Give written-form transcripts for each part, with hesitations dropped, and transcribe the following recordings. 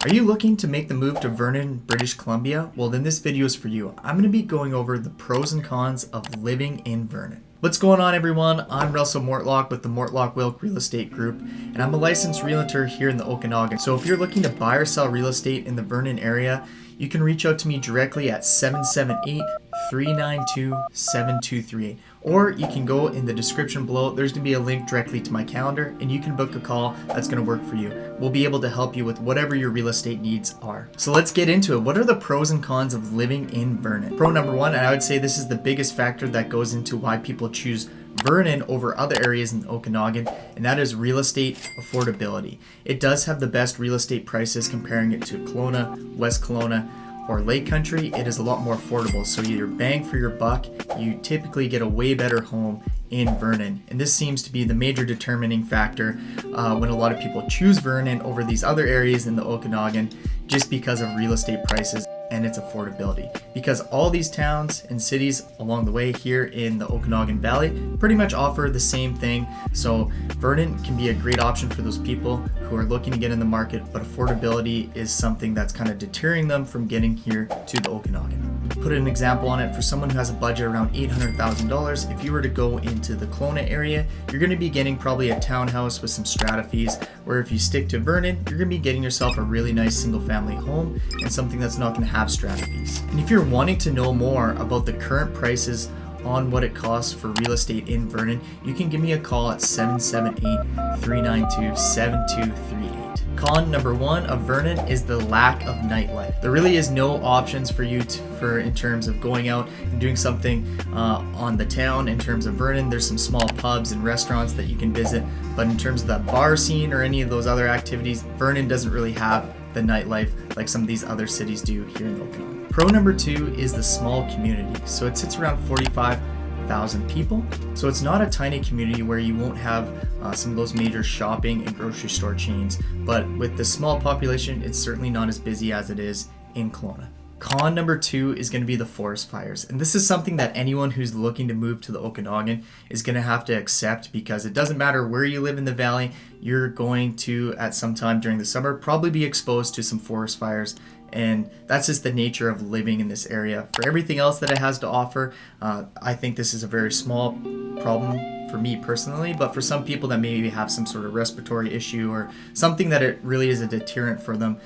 Are you looking to make the move to Vernon, British Columbia? Well, then this video is for you. I'm going to be going over the pros and cons of living in Vernon. What's going on, everyone? I'm Russell Mortlock with the Mortlock Real Estate Group, and I'm a licensed realtor here in the Okanagan. So if you're looking to buy or sell real estate in the Vernon area, you can reach out to me directly at 778-392-7238. Or you can go in the description below. There's going to be a link directly to my calendar, and you can book a call that's going to work for you. We'll be able to help you with whatever your real estate needs are. So let's get into it. What are the pros and cons of living in Vernon? Pro number one, and I would say this is the biggest factor that goes into why people choose Vernon over other areas in Okanagan, and that is real estate affordability. It does have the best real estate prices comparing it to Kelowna, West Kelowna, or Lake Country. It is a lot more affordable, so your bang for your buck, you typically get a way better home in Vernon. And this seems to be the major determining factor when a lot of people choose Vernon over these other areas in the Okanagan, just because of real estate prices and its affordability. Because all these towns and cities along the way here in the Okanagan Valley pretty much offer the same thing. So Vernon can be a great option for those people who are looking to get in the market, but affordability is something that's kind of deterring them from getting here to the Okanagan. Put an example on it, for someone who has a budget around $800,000, if you were to go into the Kelowna area, you're going to be getting probably a townhouse with some strata fees, where if you stick to Vernon, you're going to be getting yourself a really nice single family home and something that's not going to have strata fees. And if you're wanting to know more about the current prices on what it costs for real estate in Vernon, you can give me a call at 778-392-7238. Con number one of Vernon is the lack of nightlife. There really is no options for you in terms of going out and doing something on the town. In terms of Vernon, there's some small pubs and restaurants that you can visit, but in terms of the bar scene or any of those other activities, Vernon doesn't really have the nightlife like some of these other cities do here in Okanagan. Pro number two is the small community. So it sits around 45,000 people. So it's not a tiny community where you won't have some of those major shopping and grocery store chains, but with the small population, it's certainly not as busy as it is in Kelowna. Con number two is going to be the forest fires. And this is something that anyone who's looking to move to the Okanagan is going to have to accept, because it doesn't matter where you live in the valley, you're going to, at some time during the summer, probably be exposed to some forest fires. And that's just the nature of living in this area. For everything else that it has to offer, I think this is a very small problem for me personally, but for some people that maybe have some sort of respiratory issue or something that it really is a deterrent for them,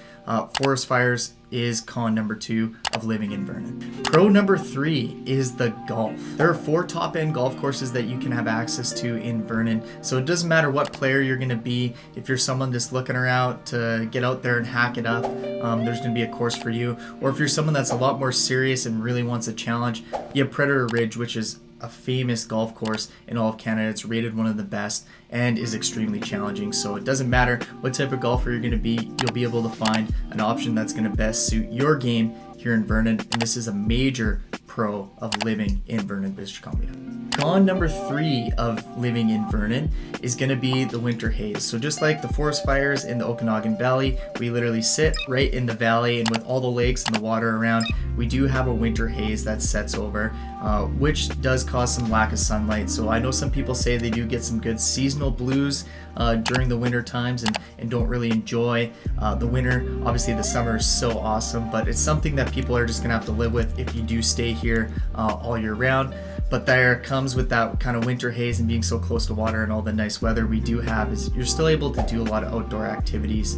forest fires is con number two of living in Vernon. Pro number three is the golf. There are 4 top-end golf courses that you can have access to in Vernon, so it doesn't matter what player you're going to be. If you're someone just looking around to get out there and hack it up, there's going to be a course for you. Or if you're someone that's a lot more serious and really wants a challenge, you have Predator Ridge, which is a famous golf course in all of Canada. It's rated one of the best and is extremely challenging. So it doesn't matter what type of golfer you're going to be, you'll be able to find an option that's going to best suit your game here in Vernon. And this is a major pro of living in Vernon, British Columbia. Con number 3 of living in Vernon is going to be the winter haze. So just like the forest fires in the Okanagan Valley, we literally sit right in the valley, and with all the lakes and the water around, we do have a winter haze that sets over, which does cause some lack of sunlight. So I know some people say they do get some good seasonal blues during the winter times and don't really enjoy the winter. Obviously the summer is so awesome, but it's something that people are just gonna have to live with if you do stay here all year round. But there comes with that kind of winter haze and being so close to water and all the nice weather we do have, is you're still able to do a lot of outdoor activities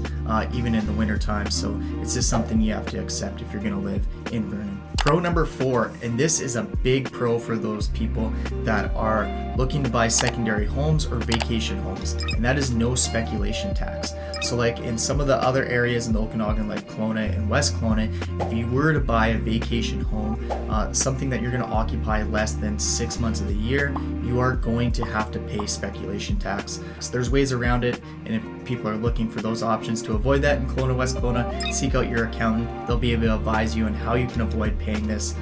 even in the winter time. So it's just something you have to accept if you're gonna live in Vernon. Pro number 4, and this is a big pro for those people that are looking to buy secondary homes or vacation homes, and that is no speculation tax. So like in some of the other areas in the Okanagan, like Kelowna and West Kelowna, if you were to buy a vacation home, something that you're going to occupy less than 6 months of the year, you are going to have to pay speculation tax. So there's ways around it, and if people are looking for those options to avoid that in Kelowna, West Kelowna, seek out your accountant. They'll be able to advise you on how you can avoid paying this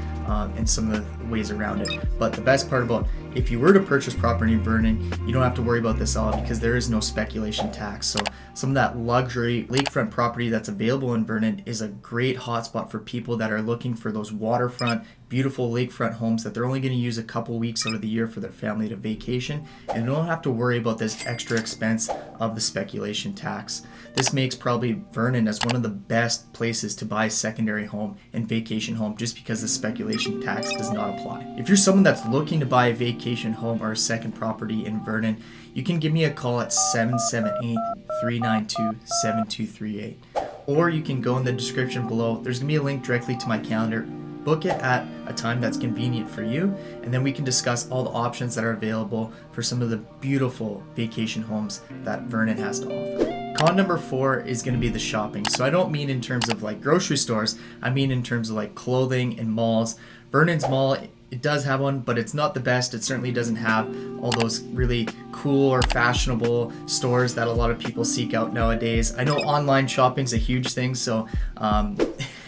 and some of ways around it. But the best part about if you were to purchase property in Vernon, you don't have to worry about this at all because there is no speculation tax. So some of that luxury lakefront property that's available in Vernon is a great hotspot for people that are looking for those waterfront, beautiful lakefront homes that they're only going to use a couple weeks out of the year for their family to vacation, and don't have to worry about this extra expense of the speculation tax. This makes probably Vernon as one of the best places to buy a secondary home and vacation home just because the speculation tax does not apply. If you're someone that's looking to buy a vacation home or a second property in Vernon, you can give me a call at 778-392-7238. Or you can go in the description below. There's going to be a link directly to my calendar. Book it at a time that's convenient for you, and then we can discuss all the options that are available for some of the beautiful vacation homes that Vernon has to offer. Con number 4 is going to be the shopping. So I don't mean in terms of like grocery stores, I mean in terms of like clothing and malls. Vernon's mall, it does have one, but it's not the best. It certainly doesn't have all those really cool or fashionable stores that a lot of people seek out nowadays. I know online shopping's a huge thing, so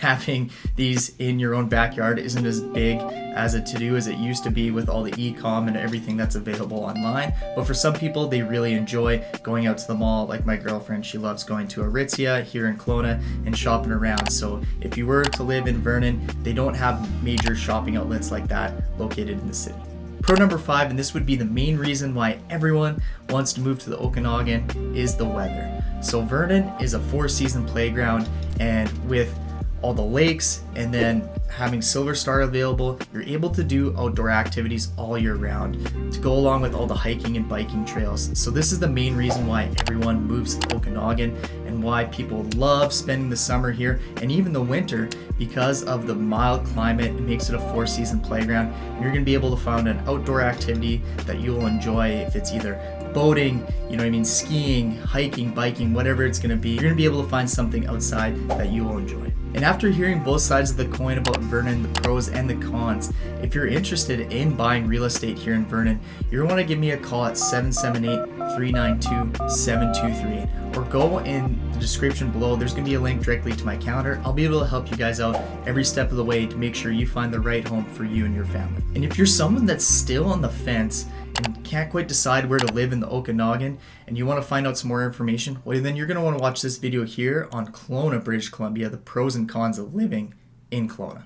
having these in your own backyard isn't as big as a to-do as it used to be with all the e-com and everything that's available online. But for some people, they really enjoy going out to the mall. Like my girlfriend, she loves going to Aritzia here in Kelowna and shopping around. So if you were to live in Vernon, they don't have major shopping outlets like that located in the city. Pro number 5, and this would be the main reason why everyone wants to move to the Okanagan, is the weather. So Vernon is a 4-season playground, and with all the lakes and then having Silver Star available, you're able to do outdoor activities all year round to go along with all the hiking and biking trails. So this is the main reason why everyone moves to Okanagan and why people love spending the summer here and even the winter. Because of the mild climate, it makes it a 4-season playground. You're going to be able to find an outdoor activity that you'll enjoy. If it's either boating, skiing, hiking, biking, whatever it's going to be, you're going to be able to find something outside that you will enjoy. And after hearing both sides of the coin about Vernon, the pros and the cons, if you're interested in buying real estate here in Vernon, you're going to want to give me a call at 778-392-7238, or go in the description below. There's going to be a link directly to my calendar. I'll be able to help you guys out every step of the way to make sure you find the right home for you and your family. And if you're someone that's still on the fence and can't quite decide where to live in the Okanagan, and you want to find out some more information, well, then you're going to want to watch this video here on Kelowna, British Columbia, the pros and cons of living in Kelowna.